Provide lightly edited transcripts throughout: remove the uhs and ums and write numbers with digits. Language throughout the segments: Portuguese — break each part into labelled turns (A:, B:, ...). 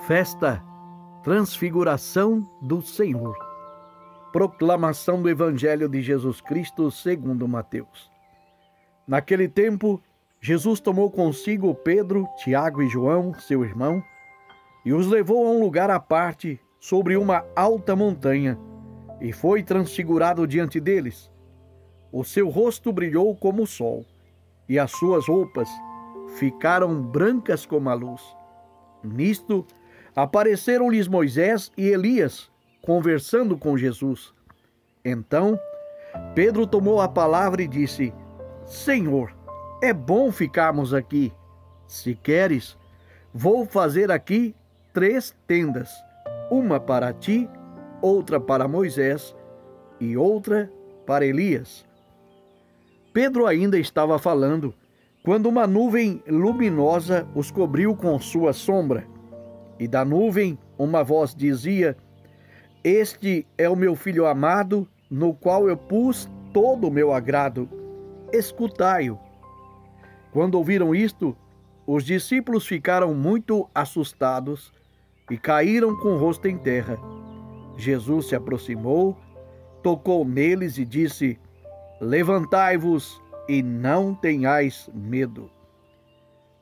A: Festa, Transfiguração do Senhor. Proclamação do Evangelho de Jesus Cristo segundo Mateus. Naquele tempo, Jesus tomou consigo Pedro, Tiago e João, seu irmão, e os levou a um lugar à parte, sobre uma alta montanha, e foi transfigurado diante deles. O seu rosto brilhou como o sol, e as suas roupas ficaram brancas como a luz. Nisto, apareceram-lhes Moisés e Elias, conversando com Jesus. Então, Pedro tomou a palavra e disse: Senhor, é bom ficarmos aqui. Se queres, vou fazer aqui 3 tendas, uma para ti, outra para Moisés e outra para Elias. Pedro ainda estava falando, quando uma nuvem luminosa os cobriu com sua sombra. E da nuvem uma voz dizia: Este é o meu filho amado, no qual eu pus todo o meu agrado. Escutai-o. Quando ouviram isto, os discípulos ficaram muito assustados e caíram com o rosto em terra. Jesus se aproximou, tocou neles e disse: Levantai-vos e não tenhais medo.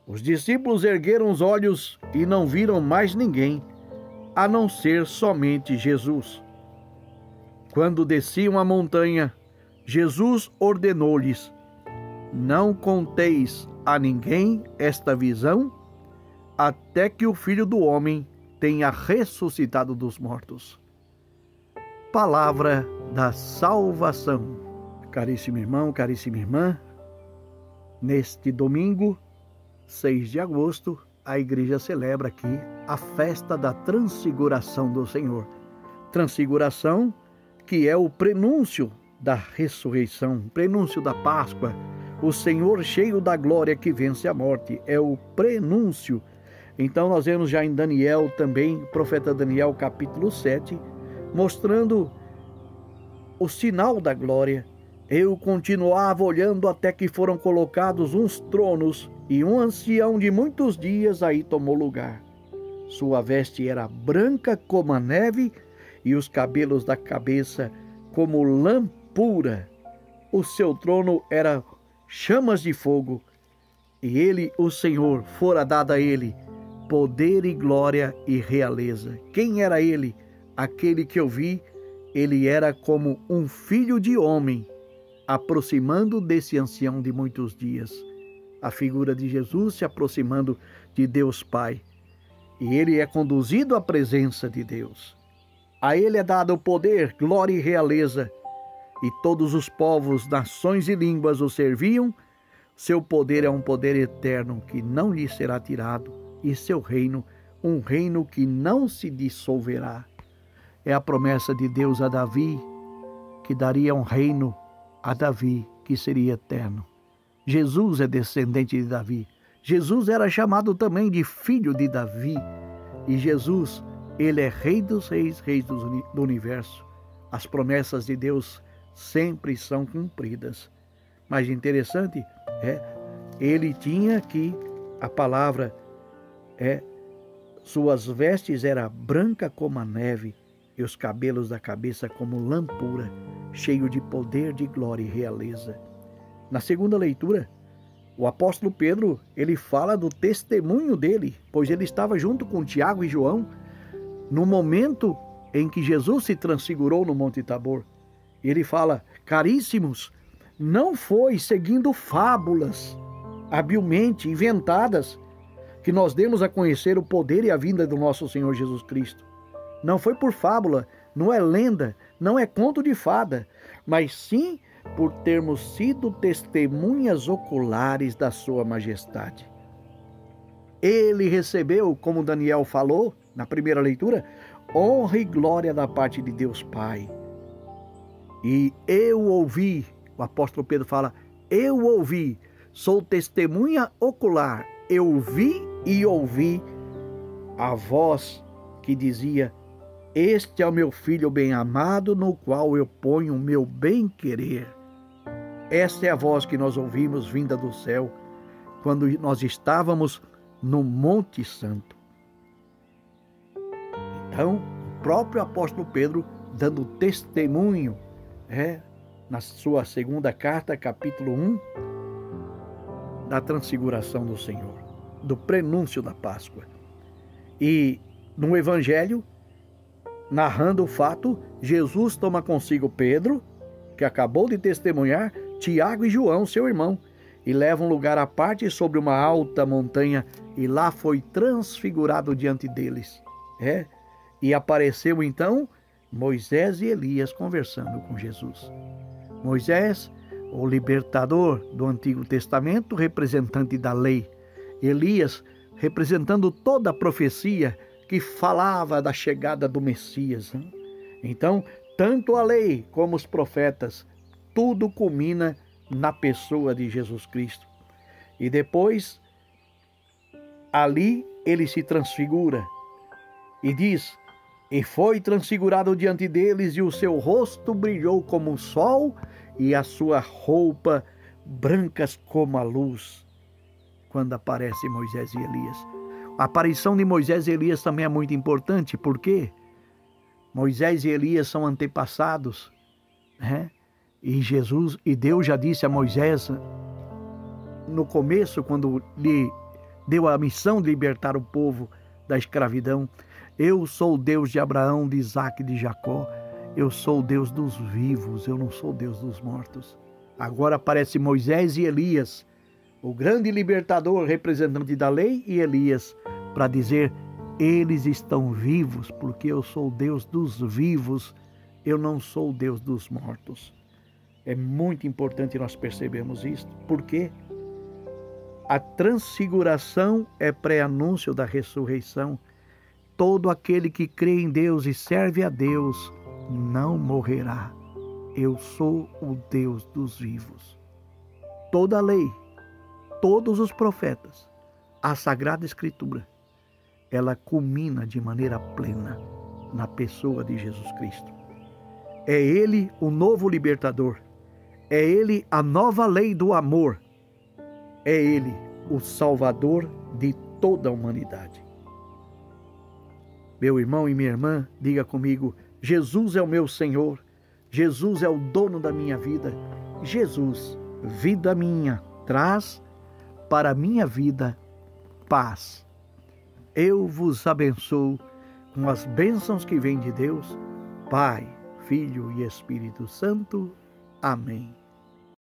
A: Os discípulos ergueram os olhos e não viram mais ninguém, a não ser somente Jesus. Quando desciam a montanha, Jesus ordenou-lhes: Não conteis a ninguém esta visão, até que o Filho do Homem tenha ressuscitado dos mortos. Palavra da salvação. Caríssimo irmão, caríssima irmã, neste domingo, 6 de agosto, a igreja celebra aqui a festa da Transfiguração do Senhor. Transfiguração que é o prenúncio da ressurreição, prenúncio da Páscoa. O Senhor cheio da glória que vence a morte, é o prenúncio. Então nós vemos já em Daniel também, profeta Daniel capítulo 7, mostrando o sinal da glória. Eu continuava olhando até que foram colocados uns tronos, e um ancião de muitos dias aí tomou lugar. Sua veste era branca como a neve, e os cabelos da cabeça como lã pura. O seu trono era chamas de fogo, e ele, o Senhor, fora dado a ele poder e glória e realeza. Quem era ele? Aquele que eu vi, ele era como um filho de homem, aproximando desse ancião de muitos dias. A figura de Jesus se aproximando de Deus Pai. E ele é conduzido à presença de Deus. A ele é dado o poder, glória e realeza. E todos os povos, nações e línguas o serviam. Seu poder é um poder eterno que não lhe será tirado. E seu reino, um reino que não se dissolverá. É a promessa de Deus a Davi, que daria um reino a Davi, que seria eterno. Jesus é descendente de Davi. Jesus era chamado também de filho de Davi. E Jesus, ele é rei dos reis, rei do universo. As promessas de Deus sempre são cumpridas. Mas interessante ele tinha aqui a palavra, suas vestes eram branca como a neve, e os cabelos da cabeça como lã pura, cheio de poder, de glória e realeza. Na segunda leitura, o apóstolo Pedro, ele fala do testemunho dele, pois ele estava junto com Tiago e João no momento em que Jesus se transfigurou no Monte Tabor. Ele fala: caríssimos, não foi seguindo fábulas habilmente inventadas que nós demos a conhecer o poder e a vinda do nosso Senhor Jesus Cristo. Não foi por fábula, não é lenda, não é conto de fada, mas sim por termos sido testemunhas oculares da sua majestade. Ele recebeu, como Daniel falou na primeira leitura, honra e glória da parte de Deus Pai. E eu ouvi, o apóstolo Pedro fala, eu ouvi, sou testemunha ocular, eu vi e ouvi a voz que dizia: Este é o meu filho bem-amado, no qual eu ponho o meu bem-querer. Esta é a voz que nós ouvimos vinda do céu, quando nós estávamos no Monte Santo. Então, o próprio apóstolo Pedro dando testemunho, na sua segunda carta, capítulo 1, da transfiguração do Senhor, do prenúncio da Páscoa. E no Evangelho, narrando o fato, Jesus toma consigo Pedro, que acabou de testemunhar, Tiago e João, seu irmão, e leva um lugar à parte sobre uma alta montanha, e lá foi transfigurado diante deles. E apareceu então Moisés e Elias conversando com Jesus. Moisés, o libertador do Antigo Testamento, representante da lei. Elias, representando toda a profecia que falava da chegada do Messias. Então, tanto a lei como os profetas, tudo culmina na pessoa de Jesus Cristo. E depois, ali ele se transfigura e diz: e foi transfigurado diante deles, e o seu rosto brilhou como o sol, e a sua roupa brancas como a luz. Quando aparecem Moisés e Elias. A aparição de Moisés e Elias também é muito importante, porque Moisés e Elias são antepassados, E Deus já disse a Moisés no começo, quando lhe deu a missão de libertar o povo da escravidão: eu sou o Deus de Abraão, de Isaque e de Jacó. Eu sou o Deus dos vivos, eu não sou o Deus dos mortos. Agora aparece Moisés e Elias, o grande libertador, representante da lei, e Elias, para dizer: eles estão vivos, porque eu sou o Deus dos vivos, eu não sou o Deus dos mortos. É muito importante nós percebermos isto, porque a transfiguração é pré-anúncio da ressurreição. Todo aquele que crê em Deus e serve a Deus não morrerá. Eu sou o Deus dos vivos. Toda a lei, todos os profetas, a Sagrada Escritura, ela culmina de maneira plena na pessoa de Jesus Cristo. É Ele o novo libertador. É Ele a nova lei do amor. É Ele o Salvador de toda a humanidade. Meu irmão e minha irmã, diga comigo: Jesus é o meu Senhor. Jesus é o dono da minha vida. Jesus, vida minha, traz para a minha vida paz. Eu vos abençoo com as bênçãos que vêm de Deus, Pai, Filho e Espírito Santo. Amém.